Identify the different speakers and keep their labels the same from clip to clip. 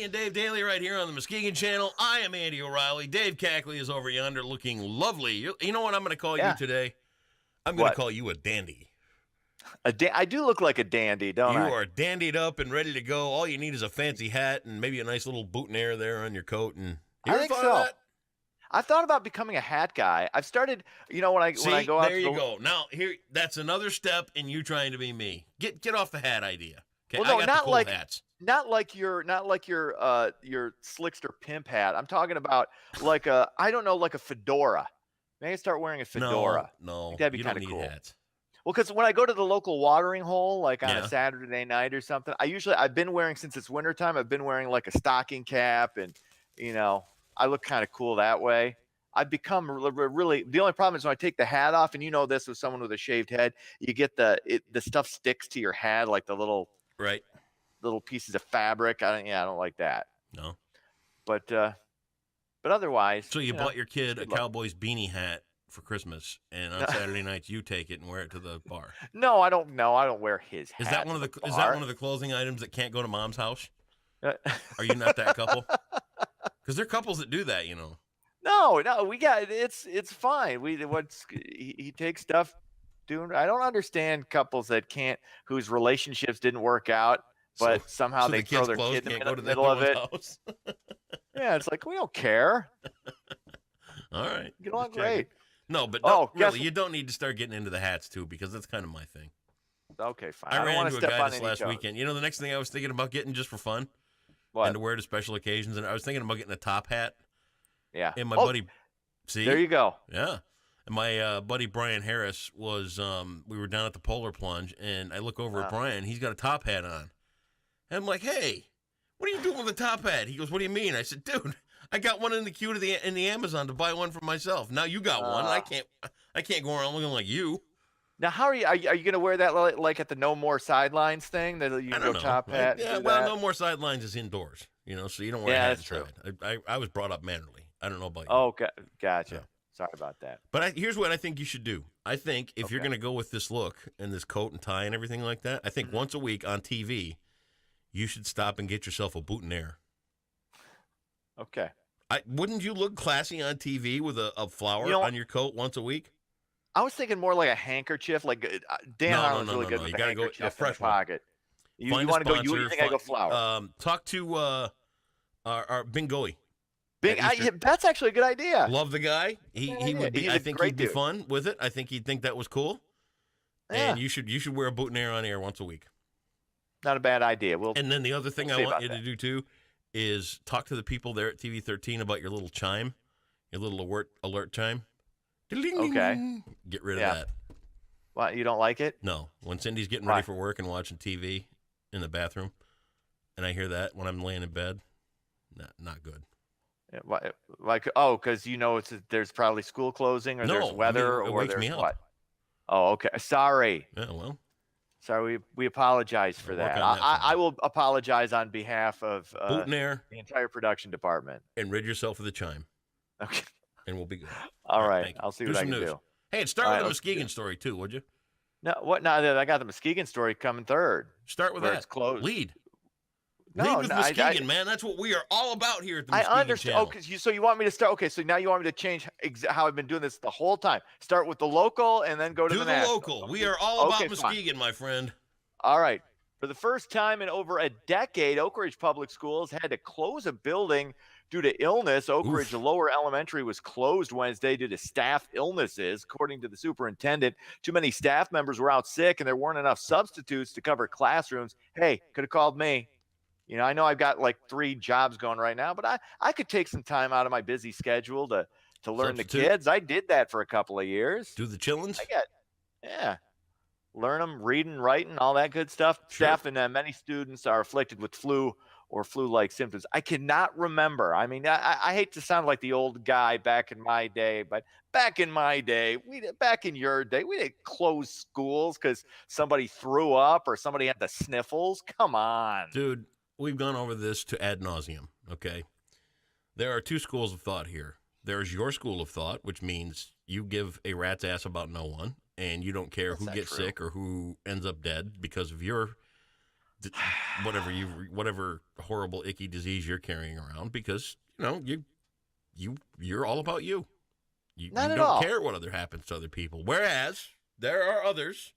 Speaker 1: Andy and Dave Daly right here on the Muskegon channel. I am Andy O'Reilly. Dave Cackley is over yonder looking lovely. You know what I'm going to call you today? I'm going to call you a dandy.
Speaker 2: I do look like a dandy, don't I?
Speaker 1: You are dandied up and ready to go. All you need is a fancy hat and maybe a nice little boutonniere there on your coat. And you ever thought of that?
Speaker 2: I've thought about becoming a hat guy. I've started, when I go out.
Speaker 1: There you go. Now that's another step in you trying to be me. Get off the hat idea. Okay,
Speaker 2: well, no,
Speaker 1: I got the cool hats.
Speaker 2: Not like your slickster pimp hat. I'm talking about like a fedora. Maybe start wearing a fedora.
Speaker 1: No,
Speaker 2: that'd be kind of cool.
Speaker 1: Hats.
Speaker 2: Well, because when I go to the local watering hole, like on a Saturday night or something, I've been wearing, since it's wintertime, I've been wearing like a stocking cap, and I look kind of cool that way. I've become really, the only problem is when I take the hat off, and this with someone with a shaved head, you get the stuff sticks to your hat, like the little pieces of fabric. I don't like that.
Speaker 1: No.
Speaker 2: But otherwise.
Speaker 1: So you bought your kid a Cowboys beanie hat for Christmas, and on Saturday nights you take it and wear it to the bar.
Speaker 2: No, I don't know. I don't wear his hat.
Speaker 1: Is that one of the clothing items that can't go to mom's house? Are you not that couple? Because there are couples that do that,
Speaker 2: No, we got it's fine. He takes stuff. I don't understand couples that whose relationships didn't work out, but somehow they throw their kid in the middle of it. Yeah, it's like, we don't care.
Speaker 1: All right,
Speaker 2: get along great.
Speaker 1: No, but really, you don't need to start getting into the hats too, because that's kind of my thing.
Speaker 2: Okay, fine.
Speaker 1: I ran into a guy this last weekend. The next thing I was thinking about getting just for fun, and to wear to special occasions, and I was thinking about getting a top hat.
Speaker 2: Yeah.
Speaker 1: And my buddy, see?
Speaker 2: There you go.
Speaker 1: Yeah. And my buddy Brian Harris was, we were down at the Polar Plunge, and I look over at Brian. He's got a top hat on. And I'm like, hey, what are you doing with a top hat? He goes, what do you mean? I said, dude, I got one in the queue in the Amazon to buy one for myself. Now you got one. I can't go around looking like you.
Speaker 2: Now, how are you going to wear that like at the No More Sidelines thing? That you go top hat?
Speaker 1: No More Sidelines is indoors, so you don't wear a hat inside. I was brought up mannerly. I don't know about you.
Speaker 2: Oh, gotcha. Yeah. Sorry about that.
Speaker 1: But here's what I think you should do. I think if you're going to go with this look and this coat and tie and everything like that, I think once a week on TV, you should stop and get yourself a boutonniere.
Speaker 2: Okay.
Speaker 1: Wouldn't you look classy on TV with a flower on your coat once a week?
Speaker 2: I was thinking more like a handkerchief. Like Dan Harlan's really good with a handkerchief in the pocket. You want to go? You think I go flower?
Speaker 1: Talk to our Bingoey.
Speaker 2: That's actually a good idea.
Speaker 1: Love the guy. He would be. I think he'd be fun with it. I think he'd think that was cool. Yeah. And you should wear a boutonniere on air once a week.
Speaker 2: Not a bad idea.
Speaker 1: And then the other thing I want you to do too is talk to the people there at TV 13 about your little chime, your little alert chime.
Speaker 2: Okay.
Speaker 1: Get rid of that.
Speaker 2: What, you don't like it?
Speaker 1: No. When Cindy's getting ready for work and watching TV in the bathroom, and I hear that when I'm laying in bed, not good.
Speaker 2: Because there's probably school closing, or there's weather, or there's what? Oh, okay. Sorry.
Speaker 1: Yeah, well.
Speaker 2: Sorry, we apologize for that. I will apologize on behalf of
Speaker 1: the
Speaker 2: entire production department.
Speaker 1: And rid yourself of the chime.
Speaker 2: Okay.
Speaker 1: And we'll be good.
Speaker 2: All right. I'll see what I can do.
Speaker 1: Hey, start with the Muskegon story too, would you?
Speaker 2: No, what? No, I got the Muskegon story coming third.
Speaker 1: Start with that.
Speaker 2: It's closed.
Speaker 1: Lead with Muskegon, man. That's what we are all about here at the Muskegon
Speaker 2: I understand.
Speaker 1: Channel.
Speaker 2: So you want me to start? Okay, so now you want me to change how I've been doing this the whole time. Start with the local and then go to the national.
Speaker 1: Local. We are all about Muskegon, my friend.
Speaker 2: All right. For the first time in over a decade, Oak Ridge Public Schools had to close a building due to illness. Oak Ridge Lower Elementary was closed Wednesday due to staff illnesses. According to the superintendent, too many staff members were out sick and there weren't enough substitutes to cover classrooms. Hey, could have called me. I know I've got like 3 jobs going right now, but I could take some time out of my busy schedule to learn the kids. I did that for a couple of years.
Speaker 1: Do the chillins?
Speaker 2: Learn them, reading, writing, all that good stuff. Sure. Staff and many students are afflicted with flu or flu-like symptoms. I cannot remember. I mean, I hate to sound like the old guy back in my day, but back in your day, we didn't close schools because somebody threw up or somebody had the sniffles. Come on.
Speaker 1: Dude, we've gone over this to ad nauseum, okay? There are 2 schools of thought here. There's your school of thought, which means you give a rat's ass about no one, and you don't care who gets sick or who ends up dead because of your whatever horrible icky disease you're carrying around, because you're all about you. You
Speaker 2: Not at
Speaker 1: don't
Speaker 2: all.
Speaker 1: care what happens to other people. Whereas there are others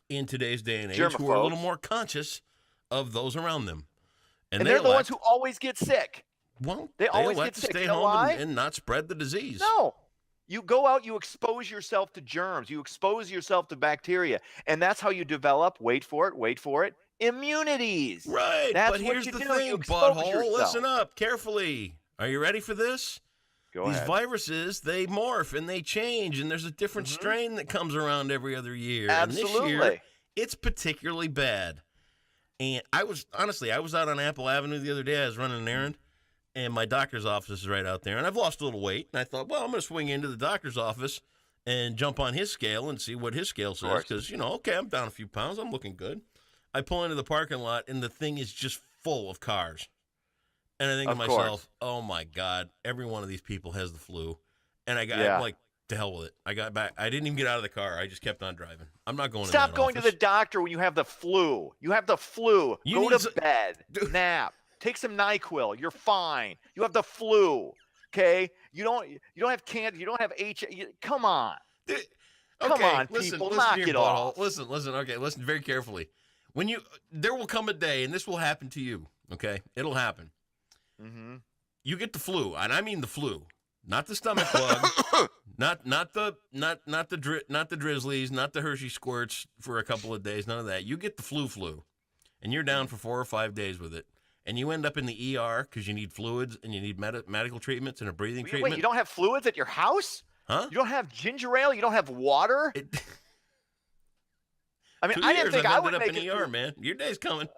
Speaker 1: in today's day and age who are a little
Speaker 2: Germaphobes.
Speaker 1: more conscious of those around them,
Speaker 2: And they're the ones who always get sick.
Speaker 1: Well,
Speaker 2: they always
Speaker 1: elect
Speaker 2: get
Speaker 1: to
Speaker 2: sick.
Speaker 1: stay
Speaker 2: You know
Speaker 1: home
Speaker 2: why?
Speaker 1: and not spread the disease.
Speaker 2: No. You go out, you expose yourself to germs, you expose yourself to bacteria, and that's how you develop, wait for it, immunities.
Speaker 1: Right,
Speaker 2: That's
Speaker 1: but here's
Speaker 2: what
Speaker 1: the
Speaker 2: you
Speaker 1: thing,
Speaker 2: do. You expose
Speaker 1: butthole.
Speaker 2: yourself.
Speaker 1: Listen up carefully. Are you ready for this?
Speaker 2: Go
Speaker 1: These
Speaker 2: ahead.
Speaker 1: viruses, they morph and they change, and there's a different strain that comes around every other year.
Speaker 2: Absolutely.
Speaker 1: And this year, it's particularly bad. And I was out on Apple Avenue the other day. I was running an errand, and my doctor's office is right out there. And I've lost a little weight, and I thought, well, I'm going to swing into the doctor's office and jump on his scale and see what his scale says. Because, okay, I'm down a few pounds. I'm looking good. I pull into the parking lot, and the thing is just full of cars. And I think to myself, oh, my God, every one of these people has the flu. And I'm like, to hell with it. I got back. I didn't even get out of the car. I just kept on driving. I'm not going
Speaker 2: Stop going to the doctor when you have the flu. You have the flu. Go to bed. Nap. Take some NyQuil. You're fine. You have the flu. Okay? You don't have cancer. You don't have HIV. Come on. Come on, people. Knock it off.
Speaker 1: Listen. Okay, listen very carefully. There will come a day, and this will happen to you. Okay? It'll happen.
Speaker 2: Mm-hmm.
Speaker 1: You get the flu, and I mean the flu. Not the stomach bug, not the drizzlies, not the Hershey squirts for a couple of days, none of that. You get the flu, and you're down for 4 or 5 days with it, and you end up in the ER because you need fluids and you need medical treatments and a breathing treatment.
Speaker 2: Wait, you don't have fluids at your house?
Speaker 1: Huh?
Speaker 2: You don't have ginger ale? You don't have water? I mean, I didn't think I would
Speaker 1: up
Speaker 2: make
Speaker 1: in ER, man. Your day's coming.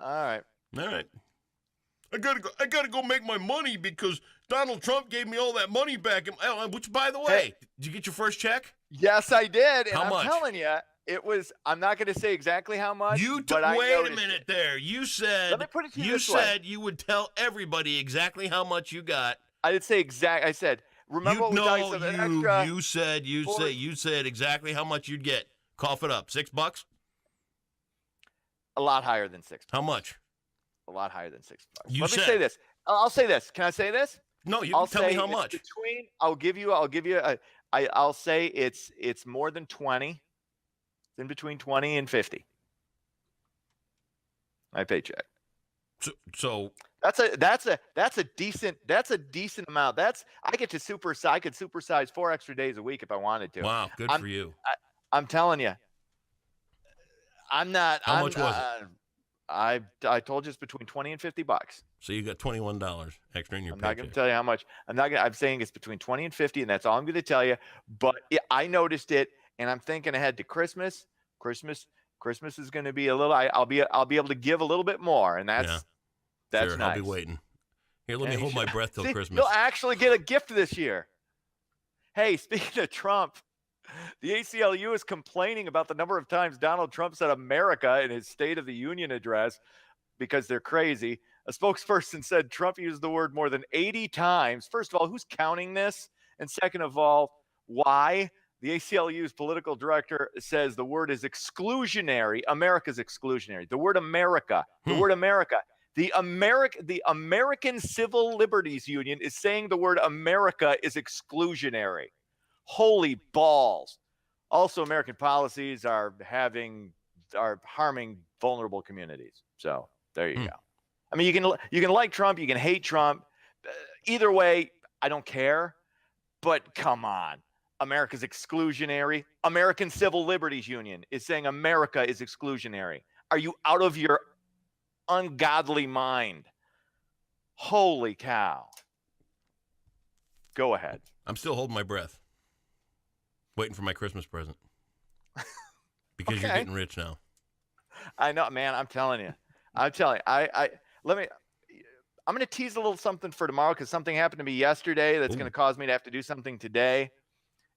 Speaker 2: All right.
Speaker 1: I gotta go make my money because Donald Trump gave me all that money back. Which, by the way, did you get your first check?
Speaker 2: Yes, I did. And
Speaker 1: how much?
Speaker 2: I'm telling you, it was. I'm not going to say exactly how much.
Speaker 1: Wait a minute there. You said.
Speaker 2: Let me put it to you this
Speaker 1: way.
Speaker 2: way.
Speaker 1: You would tell everybody exactly how much you got.
Speaker 2: I didn't say exact. I said, remember what we talked about? Extra.
Speaker 1: You said exactly how much you'd get. Cough it up. $6?
Speaker 2: A lot higher than $6.
Speaker 1: How much?
Speaker 2: A lot higher than $6.
Speaker 1: Let
Speaker 2: me say this. I'll say this. Can I say this?
Speaker 1: No, you can tell me how much.
Speaker 2: I'll say it's more than 20. It's in between 20 and 50. My paycheck.
Speaker 1: So
Speaker 2: that's a decent amount. I could supersize 4 extra days a week if I wanted to.
Speaker 1: Wow, good for you.
Speaker 2: I'm telling you. I'm not.
Speaker 1: How much was it?
Speaker 2: I told you it's between $20 and $50.
Speaker 1: So you got $21 extra in your paycheck.
Speaker 2: I'm not going to tell you how much. I'm saying it's between 20 and 50, and that's all I'm going to tell you. But I noticed it, and I'm thinking ahead to Christmas. Christmas is going to be a little. I'll be able to give a little bit more, and that's
Speaker 1: nice.
Speaker 2: I'll
Speaker 1: be waiting. Here, let me hold my breath till Christmas.
Speaker 2: You'll actually get a gift this year. Hey, speaking of Trump, the ACLU is complaining about the number of times Donald Trump said America in his State of the Union address because they're crazy. A spokesperson said Trump used the word more than 80 times. First of all, who's counting this? And second of all, why? The ACLU's political director says the word is exclusionary. America's exclusionary. The word America. The American Civil Liberties Union is saying the word America is exclusionary. Holy balls. Also, American policies are harming vulnerable communities. So there you go. I mean, you can like Trump, you can hate Trump. Either way, I don't care. But come on. America's exclusionary. American Civil Liberties Union is saying America is exclusionary. Are you out of your ungodly mind? Holy cow. Go ahead.
Speaker 1: I'm still holding my breath. Waiting for my Christmas present. Because you're getting rich now.
Speaker 2: I know, man. I'm telling you. I'm going to tease a little something for tomorrow because something happened to me yesterday that's going to cause me to have to do something today.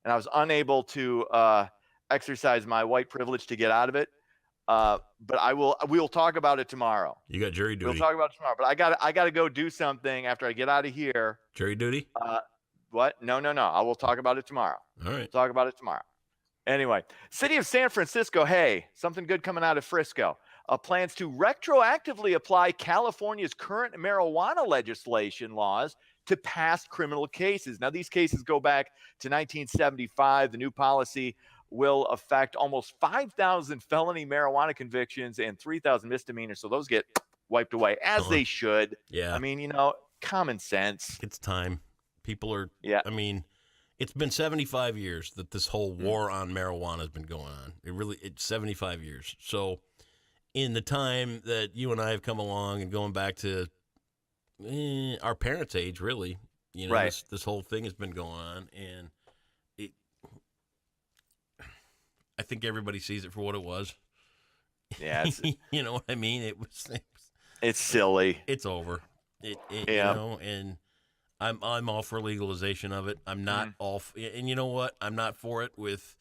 Speaker 2: And I was unable to exercise my white privilege to get out of it. But we'll talk about it tomorrow.
Speaker 1: You got jury duty.
Speaker 2: We'll talk about it tomorrow. But I got to go do something after I get out of here.
Speaker 1: Jury duty?
Speaker 2: What? No. I will talk about it tomorrow.
Speaker 1: All right.
Speaker 2: We'll talk about it tomorrow. Anyway, city of San Francisco. Hey, something good coming out of Frisco. plans to retroactively apply California's current marijuana legislation laws to past criminal cases. Now, these cases go back to 1975. The new policy will affect almost 5,000 felony marijuana convictions and 3,000 misdemeanors. So those get wiped away, as they should.
Speaker 1: Yeah.
Speaker 2: I mean, common sense.
Speaker 1: It's time. People are,
Speaker 2: yeah.
Speaker 1: I mean, it's been 75 years that this whole war on marijuana has been going on. It's 75 years. So in the time that you and I have come along and going back to our parents' age, really,
Speaker 2: right.
Speaker 1: this whole thing has been going on, and I think everybody sees it for what it was.
Speaker 2: Yeah.
Speaker 1: You know what I mean?
Speaker 2: It's silly.
Speaker 1: It's over. And I'm all for legalization of it. I'm not and you know what? I'm not for it with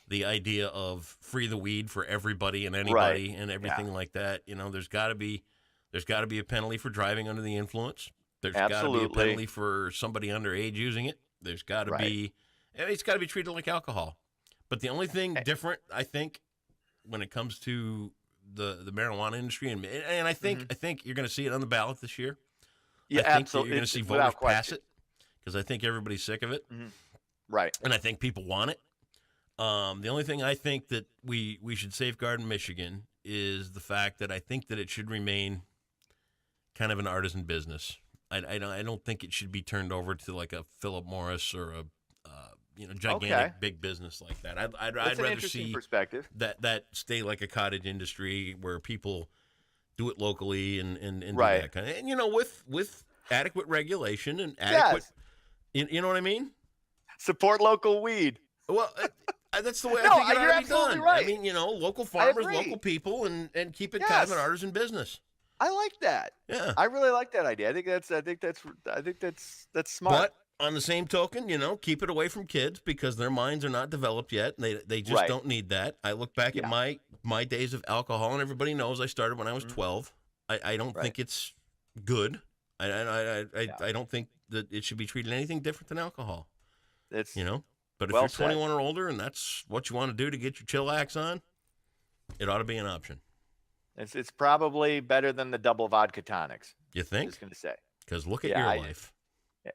Speaker 1: the idea of free the weed for everybody and anybody and everything like that. There's got to be a penalty for driving under the influence. There's got to be a penalty for somebody underage using it. There's got to be. It's got to be treated like alcohol. But the only thing different, I think, when it comes to the marijuana industry, and I think you're going to see it on the ballot this year.
Speaker 2: Yeah,
Speaker 1: I think
Speaker 2: absolutely.
Speaker 1: You're going to see voters pass it because I think everybody's sick of it.
Speaker 2: Right.
Speaker 1: And I think people want it. The only thing I think that we should safeguard in Michigan is the fact that I think that it should remain kind of an artisan business. I don't think it should be turned over to like a Philip Morris or a gigantic big business like that. I'd rather see
Speaker 2: perspective.
Speaker 1: that stay like a cottage industry where people do it locally and do
Speaker 2: right.
Speaker 1: that kind of, and with adequate regulation and adequate, you know what I mean?
Speaker 2: Support local weed.
Speaker 1: Well, that's the way I
Speaker 2: no,
Speaker 1: think it
Speaker 2: you're
Speaker 1: ought to be
Speaker 2: absolutely
Speaker 1: done.
Speaker 2: right.
Speaker 1: I mean, local farmers, local people, and keep it kind of an artisan business.
Speaker 2: I like that.
Speaker 1: Yeah,
Speaker 2: I really like that idea. I think that's smart.
Speaker 1: But on the same token, keep it away from kids because their minds are not developed yet. And they just don't need that. I look back at my days of alcohol, and everybody knows I started when I was 12. I don't think it's good. I don't think that it should be treated anything different than alcohol.
Speaker 2: It's
Speaker 1: But if you're 21 or older and that's what you want to do to get your chillax on, it ought to be an option.
Speaker 2: It's probably better than the double vodka tonics.
Speaker 1: You think?
Speaker 2: I'm just gonna say.
Speaker 1: Because look at your life.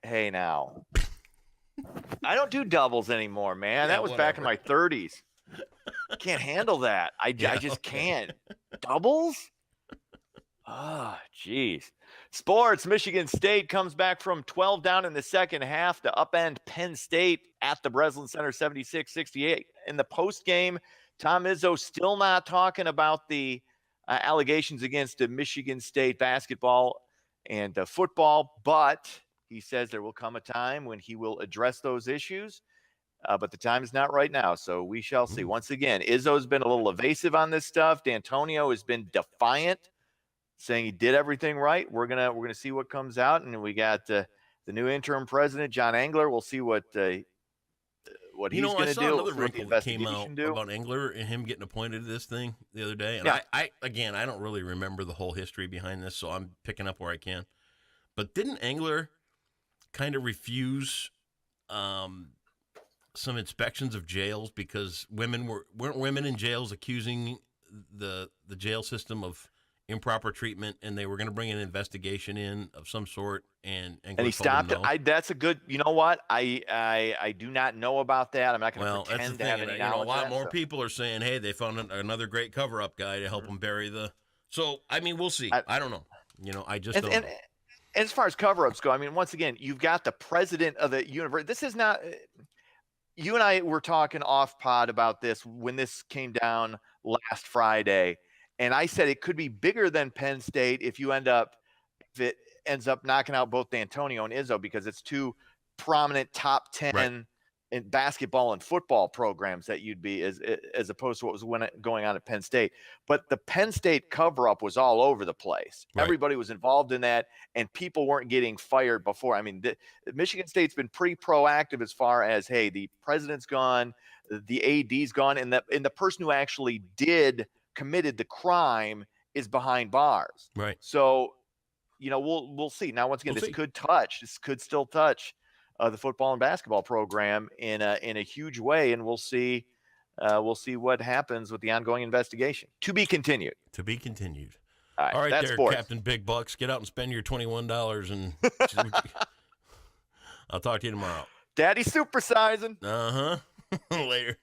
Speaker 2: Hey, now. I don't do doubles anymore, man. That was back in my 30s. Can't handle that. I just can't. Doubles? Oh, geez. Sports. Michigan State comes back from 12 down in the second half to upend Penn State at the Breslin Center 76-68. In the postgame, Tom Izzo still not talking about the allegations against Michigan State basketball and football, but he says there will come a time when he will address those issues, but the time is not right now, so we shall see. Once again, Izzo's been a little evasive on this stuff. D'Antonio has been defiant, saying he did everything right. We're gonna see what comes out, and we got the new interim president, John Engler. We'll see what he's going to do.
Speaker 1: Another wrinkle that came out about Engler and him getting appointed to this thing the other day. And I don't really remember the whole history behind this, so I'm picking up where I can. But didn't Engler kind of refuse some inspections of jails because weren't women in jails accusing the jail system of improper treatment, and they were going to bring an investigation in of some sort, and he stopped it.
Speaker 2: That's a good. You know what? I do not know about that. I'm not going to pretend to have any knowledge.
Speaker 1: A lot more people are saying, "Hey, they found another great cover-up guy to help them bury the." So I mean, we'll see. I don't know. I just don't know.
Speaker 2: And as far as cover-ups go, I mean, once again, you've got the president of the university. This is not. You and I were talking off pod about this when this came down last Friday. And I said it could be bigger than Penn State if it ends up knocking out both D'Antonio and Izzo, because it's two prominent top 10 in basketball and football programs that you'd be as opposed to what was going on at Penn State. But the Penn State cover-up was all over the place. Right. Everybody was involved in that, and people weren't getting fired before. I mean, Michigan State's been pretty proactive as far as, hey, the president's gone, the AD's gone, and the person who actually committed the crime is behind bars.
Speaker 1: Right.
Speaker 2: So, we'll see. Now, once again, this could still touch the football and basketball program in a huge way, and we'll see we'll see what happens with the ongoing investigation. To be continued.
Speaker 1: To be continued.
Speaker 2: All right,
Speaker 1: there,
Speaker 2: sports.
Speaker 1: Captain Big Bucks. Get out and spend your $21 and I'll talk to you tomorrow.
Speaker 2: Daddy supersizing.
Speaker 1: Uh-huh. Later.